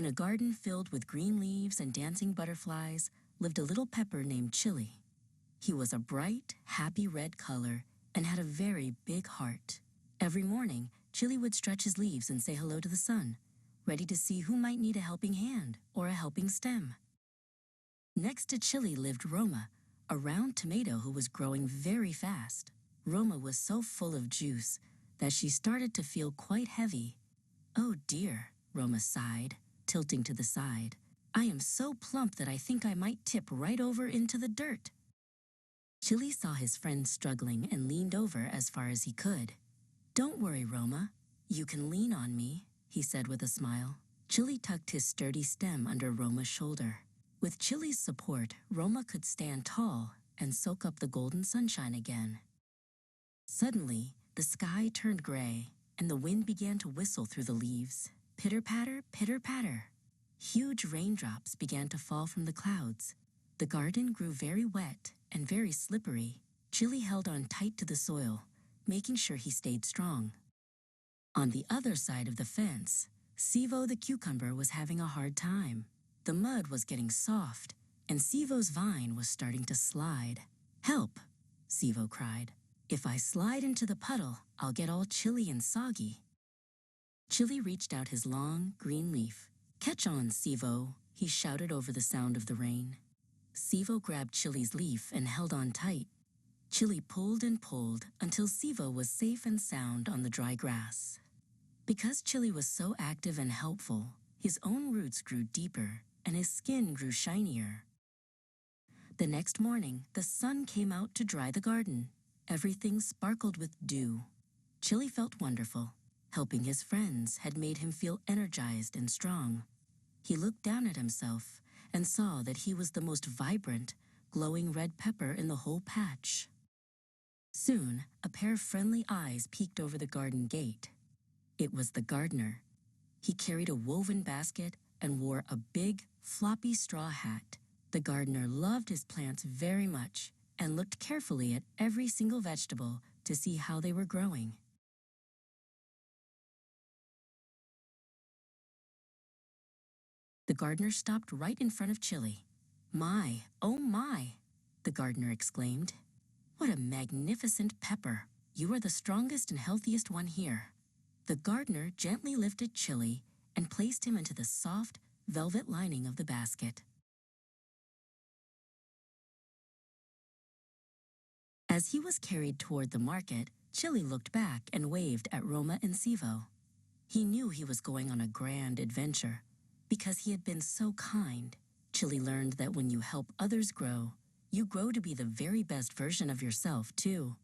In a garden filled with green leaves and dancing butterflies lived a little pepper named Chili. He was a bright, happy red color and had a very big heart. Every morning, Chili would stretch his leaves and say hello to the sun, ready to see who might need a helping hand or a helping stem. Next to Chili lived Roma, a round tomato who was growing very fast. Roma was so full of juice that she started to feel quite heavy. "Oh dear," Roma sighed, tilting to the side. "I am so plump that I think I might tip right over into the dirt." Chili saw his friend struggling and leaned over as far as he could. "Don't worry, Roma. You can lean on me," he said with a smile. Chili tucked his sturdy stem under Roma's shoulder. With Chili's support, Roma could stand tall and soak up the golden sunshine again. Suddenly, the sky turned gray, and the wind began to whistle through the leaves. Pitter-patter, pitter-patter. Huge raindrops began to fall from the clouds. The garden grew very wet and very slippery. Chili held on tight to the soil, making sure he stayed strong. On the other side of the fence, Sivo the cucumber was having a hard time. The mud was getting soft, and Sivo's vine was starting to slide. "Help!" Sivo cried. "If I slide into the puddle, I'll get all chilly and soggy." Chili reached out his long, green leaf. "Catch on, Sivo," he shouted over the sound of the rain. Sivo grabbed Chili's leaf and held on tight. Chili pulled and pulled until Sivo was safe and sound on the dry grass. Because Chili was so active and helpful, his own roots grew deeper and his skin grew shinier. The next morning, the sun came out to dry the garden. Everything sparkled with dew. Chili felt wonderful. Helping his friends had made him feel energized and strong. He looked down at himself and saw that he was the most vibrant, glowing red pepper in the whole patch. Soon, a pair of friendly eyes peeked over the garden gate. It was the gardener. He carried a woven basket and wore a big, floppy straw hat. The gardener loved his plants very much and looked carefully at every single vegetable to see how they were growing. The gardener stopped right in front of Chili. "My, oh my," the gardener exclaimed. "What a magnificent pepper! You are the strongest and healthiest one here." The gardener gently lifted Chili and placed him into the soft, velvet lining of the basket. As he was carried toward the market, Chili looked back and waved at Roma and Sivo. He knew he was going on a grand adventure. Because he had been so kind, Chili learned that when you help others grow, you grow to be the very best version of yourself, too.